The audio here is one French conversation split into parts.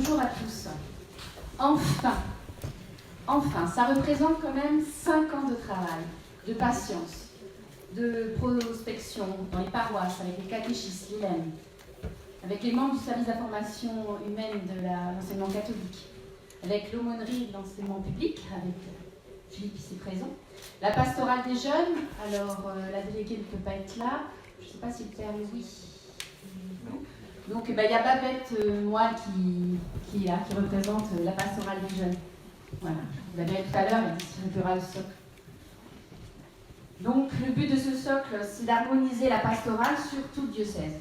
bonjour à tous. Enfin, ça représente quand même 5 ans de travail, de patience, de prospection dans les paroisses, avec les catéchistes, l'ILEM, avec les membres du service d'information humaine de l'enseignement catholique, avec l'aumônerie de l'enseignement public, avec Philippe ici présent, la pastorale des jeunes, alors la déléguée ne peut pas être là, je ne sais pas si le père Louis... Donc il y a Babette, moi, qui est là, qui représente la pastorale des jeunes. Voilà, vous l'avez vu tout à l'heure, elle distribuera le socle. Donc le but de ce socle, c'est d'harmoniser la pastorale sur tout le diocèse.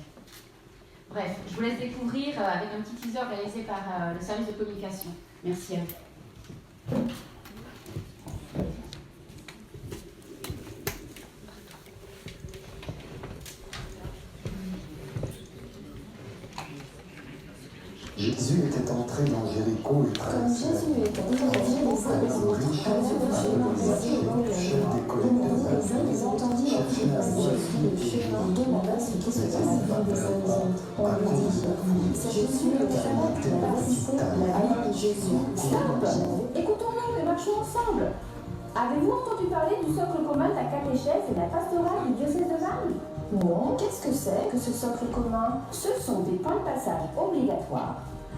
Bref, je vous laisse découvrir avec un petit teaser réalisé par le service de communication. Merci à vous. Jésus était entré dans Jéricho et traversait la ville. Un homme riche, chef des collecteurs d'impôts, cherchait à voir qui était Jésus. Mais il ne va pas à cause de la foule, car il était de petite taille. Stop! Écoutons-nous et marchons ensemble. Avez-vous entendu parler du socle commun de la catéchèse et de la pastorale du diocèse de Vannes? Non, qu'est-ce que c'est que ce socle commun? Ce sont des points de passage obligatoires,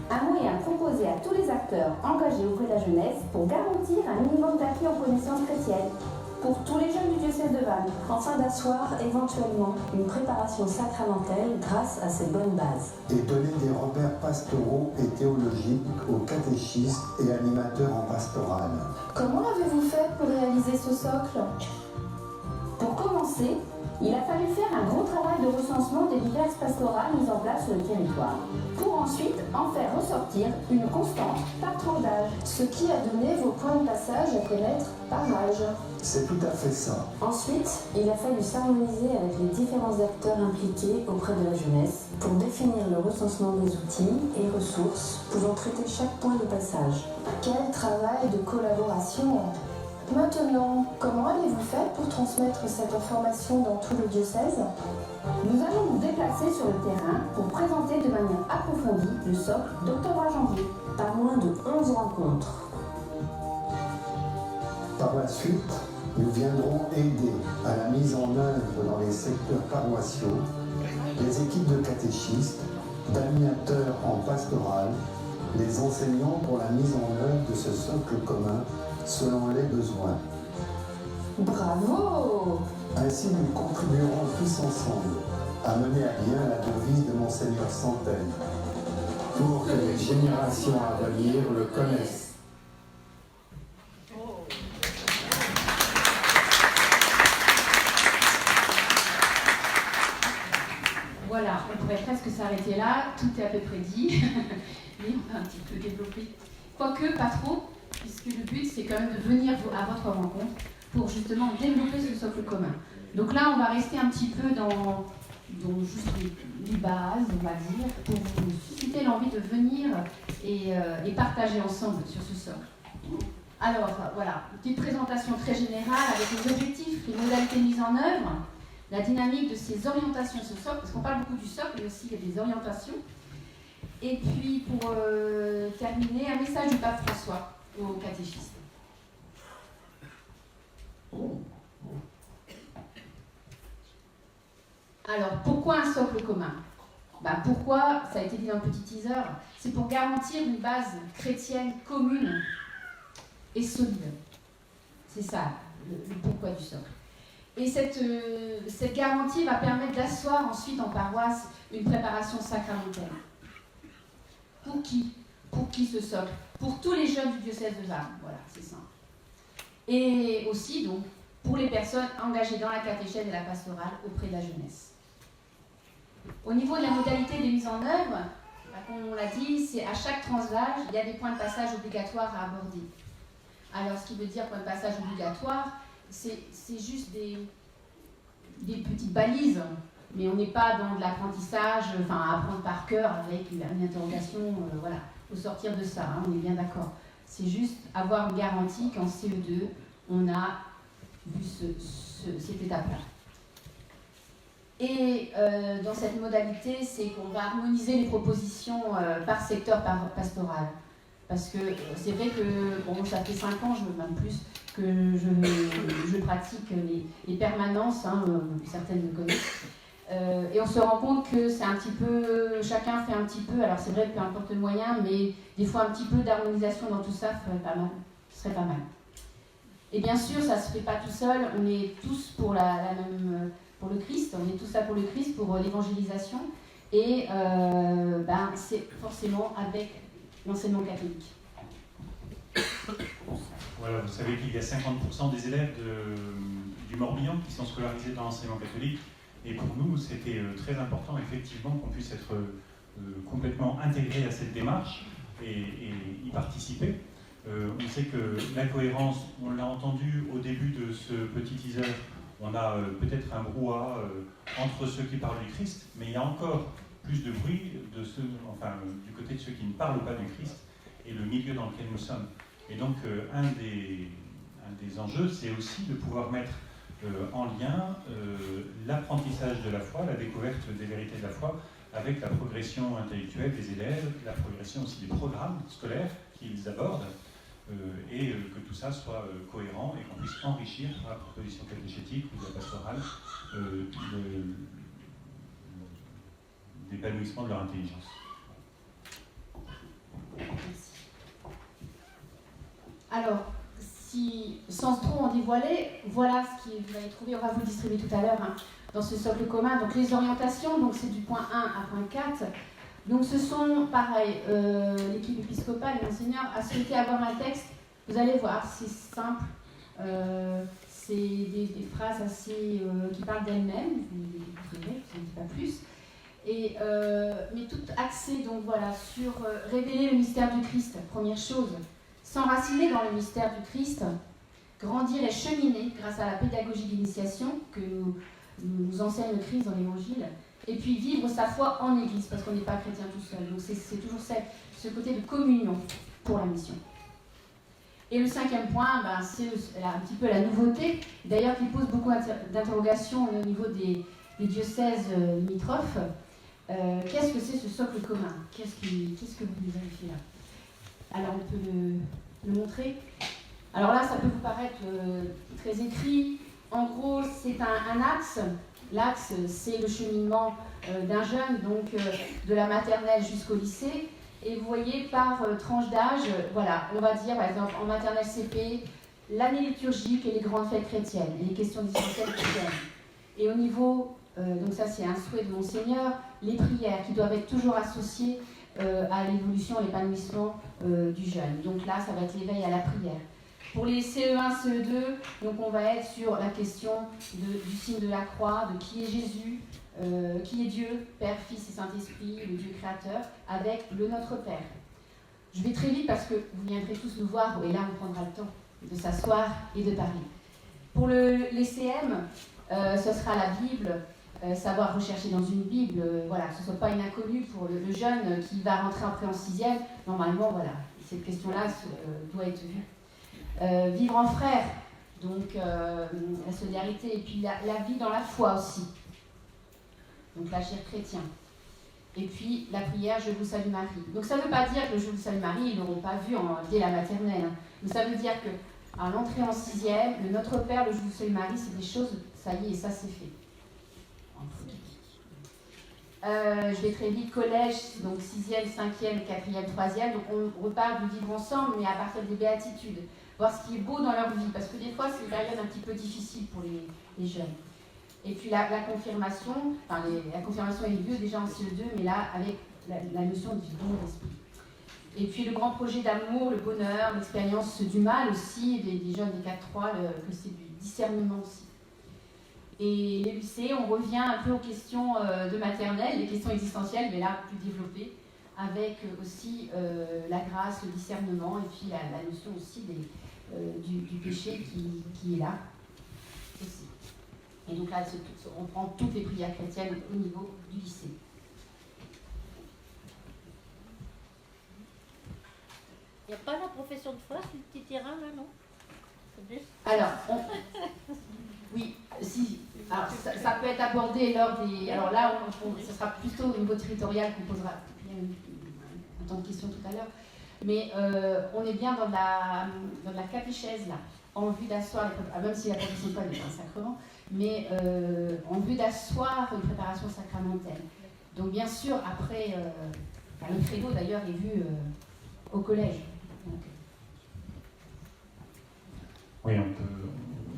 un moyen proposé à tous les acteurs engagés auprès de la jeunesse pour garantir un minimum d'acquis en connaissances chrétiennes pour tous les jeunes du diocèse de Vannes, afin d'asseoir éventuellement une préparation sacramentelle grâce à ces bonnes bases. Et donner des repères pastoraux et théologiques aux catéchistes et animateurs en pastorale. Comment avez-vous fait pour réaliser ce socle? Pour commencer, il a fallu faire un gros travail de recensement des diverses pastorales mises en place sur le territoire, pour ensuite en faire ressortir une constante par tranche d'âge. Ce qui a donné vos points de passage à connaître par âge. C'est tout à fait ça. Ensuite, il a fallu s'harmoniser avec les différents acteurs impliqués auprès de la jeunesse pour définir le recensement des outils et ressources pouvant traiter chaque point de passage. Quel travail de collaboration! Maintenant, comment avez-vous fait pour transmettre cette information dans tout le diocèse? Nous allons nous déplacer sur le terrain pour présenter de manière approfondie le socle d'octobre à janvier. Par moins de 11 rencontres. Par la suite, nous viendrons aider à la mise en œuvre dans les secteurs paroissiaux les équipes de catéchistes, d'animateurs en pastorale, les enseignants pour la mise en œuvre de ce socle commun selon les besoins. Bravo! Ainsi, nous contribuerons tous ensemble à mener à bien la devise de Monseigneur Santel, pour que les générations à venir le connaissent. Voilà, on pourrait presque s'arrêter là, tout est à peu près dit, mais on va un petit peu développer. Quoique, pas trop, puisque le but c'est quand même de venir à votre rencontre pour justement développer ce socle commun. Donc là, on va rester un petit peu dans juste les bases, on va dire, pour vous susciter l'envie de venir et partager ensemble sur ce socle. Alors, voilà, une petite présentation très générale avec les objectifs, les modalités de mise en œuvre, la dynamique de ces orientations, ce socle, parce qu'on parle beaucoup du socle, mais aussi il y a des orientations. Et puis, pour terminer, un message du pape François aux catéchistes. Alors, pourquoi un socle commun? Pourquoi, ça a été dit dans le petit teaser, c'est pour garantir une base chrétienne commune et solide. C'est ça, le pourquoi du socle. Et cette garantie va permettre d'asseoir ensuite en paroisse une préparation sacramentelle. Pour qui? Pour qui ce socle? Pour tous les jeunes du diocèse de Vannes, voilà, c'est simple. Et aussi, donc, pour les personnes engagées dans la catéchèse et la pastorale auprès de la jeunesse. Au niveau de la modalité de mise en œuvre, comme on l'a dit, c'est à chaque tranche d'âge, il y a des points de passage obligatoires à aborder. Alors, ce qui veut dire point de passage obligatoire, c'est juste des petites balises, mais on n'est pas dans de l'apprentissage, apprendre par cœur avec une interrogation, voilà, il faut sortir de ça, on est bien d'accord. C'est juste avoir une garantie qu'en CE2, on a vu cette étape-là. Et dans cette modalité, c'est qu'on va harmoniser les propositions par secteur pastoral. Parce que c'est vrai que, bon, ça fait 5 ans, même plus, que je pratique les permanences, hein, certaines le connaissent. Et on se rend compte que c'est un petit peu, chacun fait un petit peu, alors c'est vrai, peu importe le moyen, mais des fois un petit peu d'harmonisation dans tout ça ce serait pas mal. Et bien sûr, ça ne se fait pas tout seul, on est tous pour pour le Christ, on est tous là pour le Christ, pour l'évangélisation, et c'est forcément avec l'enseignement catholique. Voilà, vous savez qu'il y a 50% des élèves du Morbihan qui sont scolarisés dans l'enseignement catholique. Et pour nous, c'était très important, effectivement, qu'on puisse être complètement intégré à cette démarche et y participer. On sait que la cohérence, on l'a entendu au début de ce petit teaser, on a peut-être un brouhaha entre ceux qui parlent du Christ, mais il y a encore plus de bruit du côté de ceux qui ne parlent pas du Christ et le milieu dans lequel nous sommes. Et donc, un des enjeux, c'est aussi de pouvoir mettre en lien l'apprentissage de la foi, la découverte des vérités de la foi, avec la progression intellectuelle des élèves, la progression aussi des programmes scolaires qu'ils abordent, et que tout ça soit cohérent et qu'on puisse enrichir par la proposition catéchétique ou de la pastorale l'épanouissement de leur intelligence. Merci. Alors, sans trop en dévoiler, voilà ce que vous allez trouver, on va vous le distribuer tout à l'heure, hein, dans ce socle commun. Donc les orientations, donc c'est du point 1 à point 4. Donc ce sont, pareil, l'équipe épiscopale et l'enseignant a souhaité avoir un texte, vous allez voir, c'est simple, c'est des phrases assez qui parlent d'elles-mêmes, je ne dis pas plus, mais tout axé donc voilà, sur révéler le mystère du Christ, première chose, s'enraciner dans le mystère du Christ, grandir et cheminer grâce à la pédagogie d'initiation que nous enseigne le Christ dans l'Évangile, et puis vivre sa foi en Église, parce qu'on n'est pas chrétien tout seul. Donc c'est toujours ce côté de communion pour la mission. Et le 5e point, c'est un petit peu la nouveauté, d'ailleurs qui pose beaucoup d'interrogations au niveau des diocèses limitrophes. Qu'est-ce que c'est ce socle commun? Qu'est-ce que vous nous avez fait là? Alors on peut le montrer. Alors là, ça peut vous paraître très écrit. En gros, c'est un axe. L'axe, c'est le cheminement d'un jeune, donc de la maternelle jusqu'au lycée. Et vous voyez, par tranche d'âge, voilà, on va dire, par exemple, en maternelle CP, l'année liturgique et les grandes fêtes chrétiennes, et les questions d'essentiel chrétiennes. Et au niveau, donc ça c'est un souhait de Monseigneur, les prières qui doivent être toujours associées à l'évolution, à l'épanouissement du jeune. Donc là, ça va être l'éveil à la prière. Pour les CE1, CE2, donc on va être sur la question du signe de la croix, de qui est Jésus, qui est Dieu, Père, Fils et Saint-Esprit, le Dieu créateur, avec le Notre Père. Je vais très vite parce que vous viendrez tous nous voir, et là on prendra le temps de s'asseoir et de parler. Pour les CM, ce sera la Bible, savoir rechercher dans une Bible, voilà, que ce ne soit pas une inconnue pour le jeune qui va rentrer après en 6e. Normalement, voilà, cette question-là doit être vue. Vivre en frère, donc la solidarité, et puis la vie dans la foi aussi, donc l'agir chrétien. Et puis la prière, je vous salue Marie. Donc ça ne veut pas dire que je vous salue Marie, ils ne l'auront pas vu dès la maternelle, hein. Mais ça veut dire qu'à l'entrée en 6e, le Notre Père, le je vous salue Marie, c'est des choses, ça y est, et ça c'est fait. Je vais très vite, collège, donc 6e, 5e, 4e, 3e, donc on repart du vivre ensemble, mais à partir des béatitudes. Voir ce qui est beau dans leur vie, parce que des fois c'est une période un petit peu difficile pour les jeunes. Et puis la confirmation, la confirmation a eu lieu déjà en CE2, mais là avec la notion du don d'esprit. Et puis le grand projet d'amour, le bonheur, l'expérience du mal aussi, des jeunes des 4-3, que c'est du discernement aussi. Et les lycées, on revient un peu aux questions de maternelle, les questions existentielles, mais là plus développées, avec aussi la grâce, le discernement, et puis la notion aussi du péché qui est là aussi. Et donc là, on prend toutes les prières chrétiennes au niveau du lycée. Il n'y a pas la profession de foi sur le petit terrain là, non? Alors, Oui, si. Alors, ça peut être abordé lors des... Alors là, ce sera plutôt au niveau territorial qu'on posera un temps de questions tout à l'heure. Mais on est bien dans la catéchèse, là, en vue d'asseoir, même si la profession de foi n'est pas un sacrement, mais en vue d'asseoir une préparation sacramentelle. Donc bien sûr, après, le credo d'ailleurs est vu au collège. Donc, oui,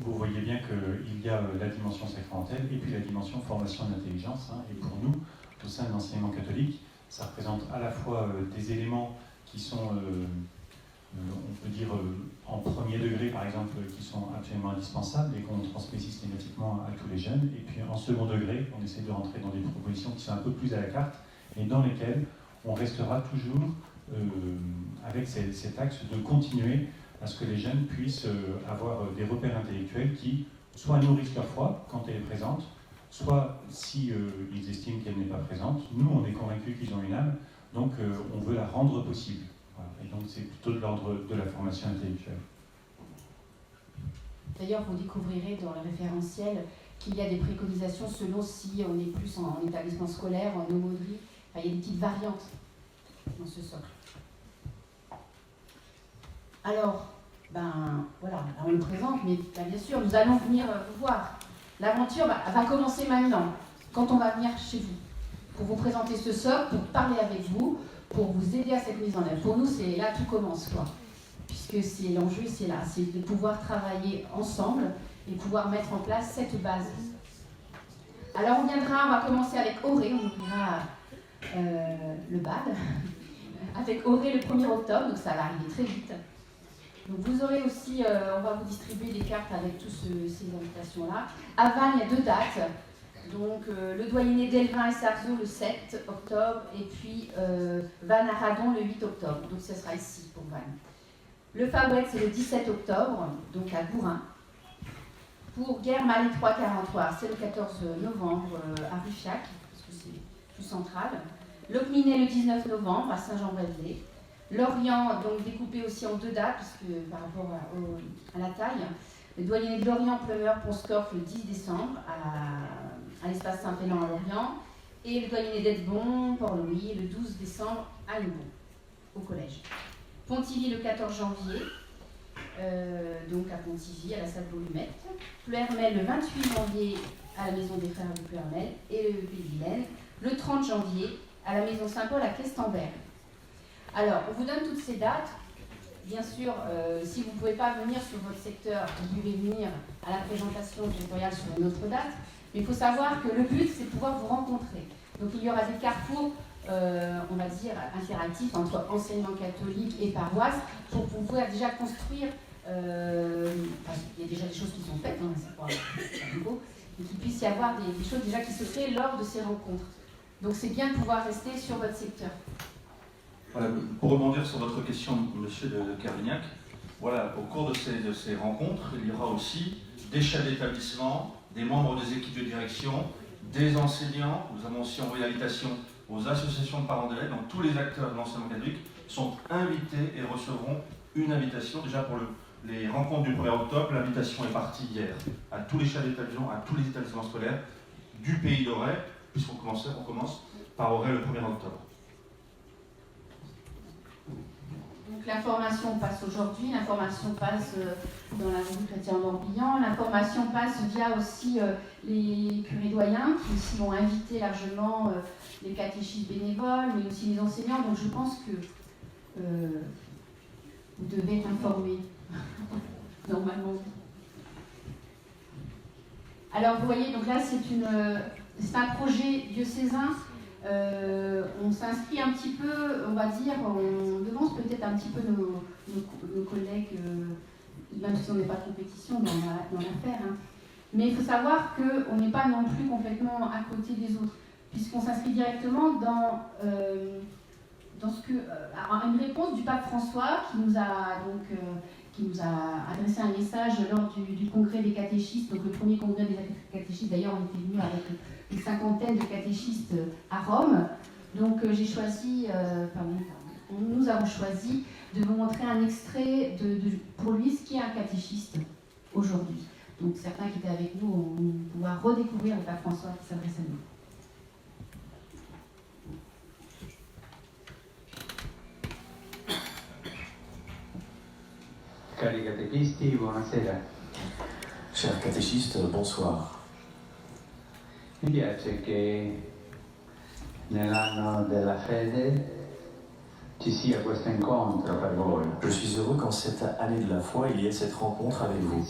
vous voyez bien qu'il y a la dimension sacramentelle et puis la dimension formation d'intelligence. Et pour nous, au sein de l'enseignement catholique, ça représente à la fois des éléments qui sont, on peut dire, en premier degré, par exemple, qui sont absolument indispensables et qu'on transmet systématiquement à tous les jeunes. Et puis en second degré, on essaie de rentrer dans des propositions qui sont un peu plus à la carte et dans lesquelles on restera toujours avec cet axe de continuer à ce que les jeunes puissent avoir des repères intellectuels qui soit nourrissent leur foi quand elle est présente, soit si ils estiment qu'elle n'est pas présente. Nous, on est convaincus qu'ils ont une âme, donc on veut la rendre possible. Voilà. Et donc c'est plutôt de l'ordre de la formation intellectuelle. D'ailleurs, vous découvrirez dans le référentiel qu'il y a des préconisations selon si on est plus en établissement scolaire, en aumônerie. Enfin, il y a des petites variantes dans ce socle. Alors, voilà, là on le présente, mais bien sûr, nous allons venir vous voir. L'aventure va commencer maintenant, quand on va venir chez vous, pour vous présenter ce socle, pour parler avec vous, pour vous aider à cette mise en œuvre. Pour nous, c'est là tout commence, quoi. Puisque c'est l'enjeu, c'est là, c'est de pouvoir travailler ensemble et pouvoir mettre en place cette base. Alors on va commencer avec Auré, on ouvrira le bal, avec Auré le 1er octobre, donc ça va arriver très vite. Donc vous aurez aussi, on va vous distribuer des cartes avec toutes ces invitations-là. À Vannes, il y a 2 dates. Donc le doyenné d'Elvin et Sarzeau le 7 octobre et puis Vannes à Radon le 8 octobre. Donc ce sera ici pour Vannes. Le Fabouet, c'est le 17 octobre, donc à Bourrin. Pour Guermantes les 3-43, c'est le 14 novembre à Rufiac, parce que c'est plus central. Locminé le 19 novembre à Saint-Jean-Brévelay. Lorient, donc découpé aussi en 2 dates, puisque par rapport à la taille. Le doyenné de Lorient, Plumeur, Ponscorff le 10 décembre à l'espace Saint-Pélan à Lorient. Et le doyenné d'Edbon, Port-Louis, le 12 décembre à Lyon, au collège. Pontivy le 14 janvier, donc à Pontivy, à la salle Bolumette. Ploermel le 28 janvier à la maison des frères de Ploermel et le Pays-Vilaine. Le 30 janvier à la maison Saint-Paul à Questemberg. Alors, on vous donne toutes ces dates. Bien sûr, si vous ne pouvez pas venir sur votre secteur, vous pouvez venir à la présentation territoriale sur une autre date. Mais il faut savoir que le but, c'est de pouvoir vous rencontrer. Donc, il y aura des carrefours, on va dire, interactifs entre enseignement catholique et paroisse pour pouvoir déjà construire. Il y a déjà des choses qui sont faites, hein, c'est pas nouveau, mais qu'il puisse y avoir des choses déjà qui se créent lors de ces rencontres. Donc, c'est bien de pouvoir rester sur votre secteur. Voilà, pour rebondir sur votre question, monsieur de Carvignac, voilà, au cours de ces rencontres, il y aura aussi des chefs d'établissement, des membres des équipes de direction, des enseignants. Nous avons aussi envoyé l'invitation aux associations de parents d'élèves. Donc tous les acteurs de l'enseignement catholique sont invités et recevront une invitation. Déjà pour les rencontres du 1er octobre, l'invitation est partie hier à tous les chefs d'établissement, à tous les établissements scolaires du pays d'Auray, puisqu'on commence par Auray le 1er octobre. Donc l'information passe aujourd'hui, l'information passe dans la revue Chrétien-Morbihan, l'information passe via aussi les curés doyens qui aussi ont invité largement les catéchistes bénévoles, mais aussi les enseignants. Donc je pense que vous devez être informés, normalement. Alors vous voyez, donc là c'est un projet diocésain. On s'inscrit un petit peu, on va dire, on devance peut-être un petit peu nos collègues, même si on n'est pas de compétition dans l'affaire. Hein. Mais il faut savoir qu'on n'est pas non plus complètement à côté des autres, puisqu'on s'inscrit directement dans ce que une réponse du pape François qui nous a adressé un message lors du congrès des catéchistes. Donc le premier congrès des catéchistes, d'ailleurs, on était venu avec une cinquantaine de catéchistes à Rome. Donc j'ai choisi, nous avons choisi de vous montrer un extrait pour lui ce qu'est un catéchiste aujourd'hui. Donc certains qui étaient avec nous vont pouvoir redécouvrir le pape François qui s'adresse à nous. Cari catechisti, buonasera. Chers catéchistes, bonsoir. Mi piace che nell'anno della fede ci sia questo incontro per voi. Je suis heureux qu'en cette année de la foi, il y ait cette rencontre avec vous.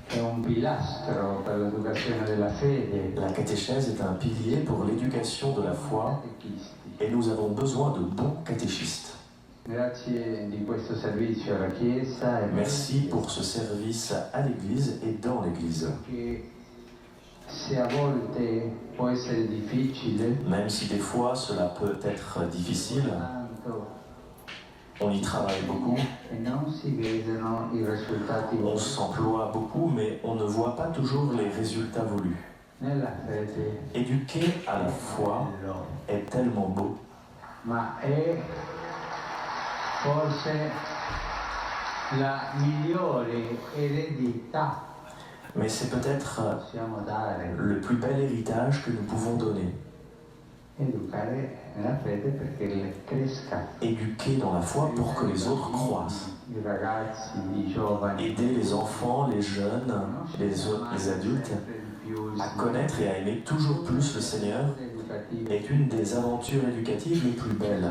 È un pilastro per l'educazione della fede. La catéchèse est un pilier pour l'éducation de la foi et nous avons besoin de bons catéchistes. Grazie di questo servizio alla Chiesa e Merci pour ce service à l'Église et dans l'Église. che se a volte può essere difficile, Même si des fois cela peut être difficile, tanto on y travaille beaucoup, e non si vedono i risultati on s'emploie beaucoup, mais on ne voit pas toujours les résultats voulus. nella fede, Éduquer à la foi est tellement beau, ma è forse la migliore eredità mais c'est peut-être che possiamo dare. le plus bel héritage que nous pouvons donner. Educare nella fede perché cresca. Éduquer dans la foi pour que les autres croissent. I ragazzi, i giovani. Aider les enfants, les jeunes, les adultes à connaître et à aimer toujours plus le Seigneur est une des aventures éducatives les plus belles.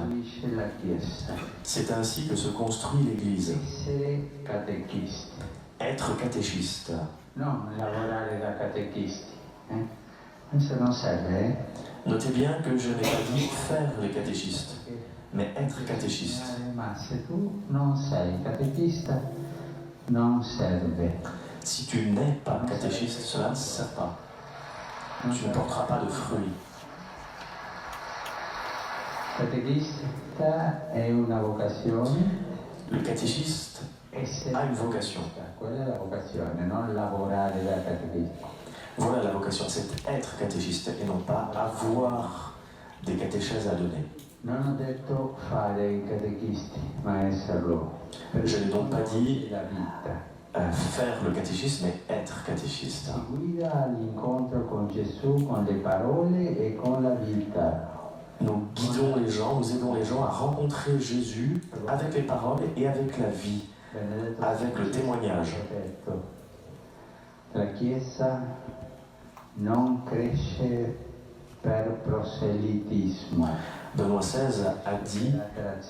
La Chiesa. C'est ainsi que se construit l'Église. Essere catechisti, Être catéchiste. non lavorare da catechisti. Questo non serve, Notez bien que je n'ai pas dit faire les catéchistes, mais être catéchiste. Ma se tu non sei catechista, non serve. Si tu n'es pas catéchiste, cela ne sert pas. Tu ne porteras pas de fruits. Catechista è una vocazione. Le catéchiste Essere a une vocation. quella è la vocazione, non lavorare da catechista. Voilà la vocation, c'est être catéchiste et non pas avoir des catéchèses à donner. Non ho detto fare i catechisti, ma esserlo. Je n'ai donc pas dit la vita. faire le catéchisme, mais être catéchiste. Si guida all'incontro con Gesù con le parole e con la vita. Nous guidons les gens, nous aidons les gens à rencontrer Jésus avec les paroles et avec la vie, avec le témoignage. La Chiesa non cresce per proselitismo. Benoît XVI a dit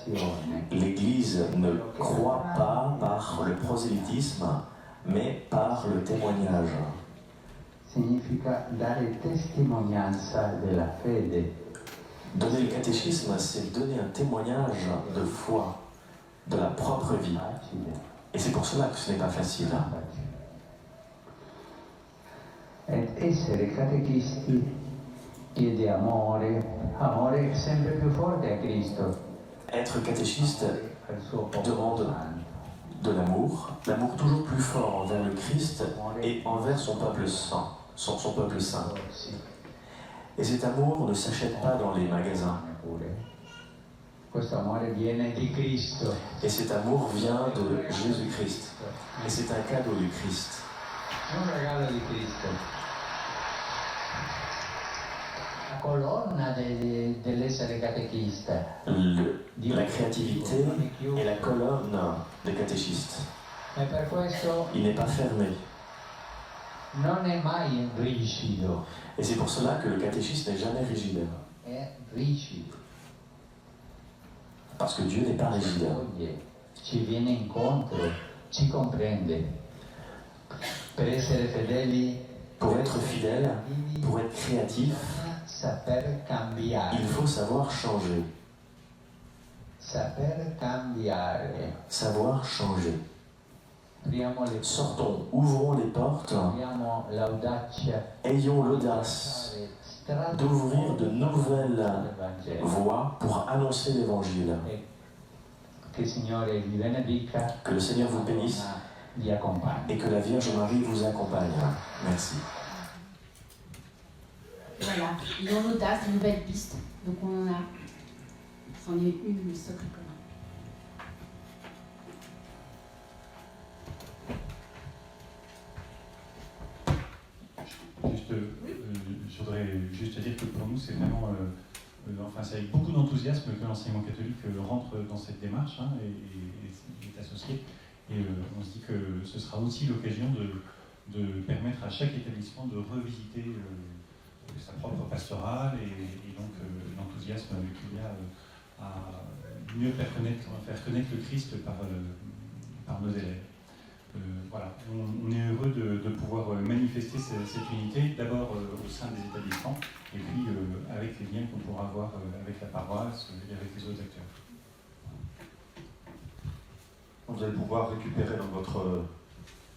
« L'Église ne croît pas par le prosélytisme, mais par le témoignage. » Significa dare testimonianza della fede. Donner le catéchisme, c'est donner un témoignage de foi, de la propre vie. Et c'est pour cela que ce n'est pas facile. Et essere catechisti chiede amore sempre più forte a Cristo. Être catéchiste al suo popolo demande de l'amour toujours plus fort envers le Christ et envers son peuple saint, son peuple saint. Et cet amour ne s'achète pas dans les magasins. Questo amore viene di Cristo. Et cet amour vient de Jésus-Christ. Et c'est un cadeau du Christ. È un regalo di Cristo. La colonna dell'essere catechista. La créativité est la colonne des catéchistes. E per questo Il n'est pas fermé. non è mai rigido. Et c'est pour cela que le catéchisme n'est jamais rigide. È rigido. Parce que Dieu n'est pas rigide. Ci viene incontro, ci comprende. Per essere fedeli, Pour être fidèle, pour être créatif, saper cambiare. il faut savoir changer. Saper cambiare. Savoir changer. Apriamo le Sortons, ouvrons les portes, abbiamo l'audacia ayons l'audace d'ouvrir de nouvelles voies pour annoncer l'Évangile. Che il Signore vi benedica, Que le Seigneur vous bénisse vi accompagni. et que la Vierge Marie vous accompagne. Merci. Voilà, ils ont l'audace, une nouvelle piste. Donc on en a, c'en est une, le socle commun. juste dire que pour nous, c'est vraiment, enfin, c'est avec beaucoup d'enthousiasme que l'enseignement catholique rentre dans cette démarche hein, et est associé. Et on se dit que ce sera aussi l'occasion de permettre à chaque établissement de revisiter sa propre pastorale et donc l'enthousiasme qu'il y a à mieux faire connaître le Christ par nos élèves. Voilà, on est heureux de pouvoir manifester cette unité, d'abord au sein des établissements, et puis avec les liens qu'on pourra avoir avec la paroisse et avec les autres acteurs. Vous allez pouvoir récupérer dans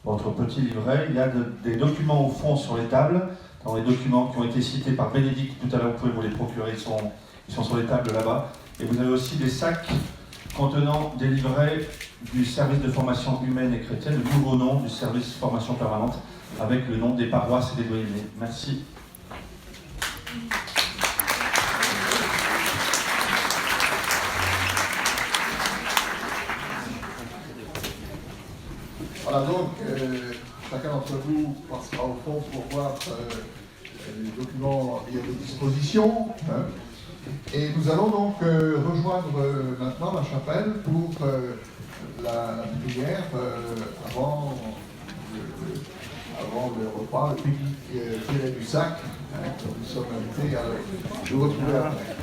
votre petit livret. Il y a des documents au fond sur les tables, dans les documents qui ont été cités par Bénédicte tout à l'heure, vous pouvez vous les procurer, ils sont sur les tables là-bas. Et vous avez aussi des sacs contenant des livrets du service de formation humaine et chrétienne, le nouveau nom du service de formation permanente, avec le nom des paroisses et des doyennés. Merci. Voilà, donc, chacun d'entre vous passera au fond pour voir les documents à disposition. Hein. Et nous allons donc rejoindre maintenant la chapelle pour la prière avant le repas, le pique-nique tiré du sac, hein, que nous sommes invités à nous retrouver après.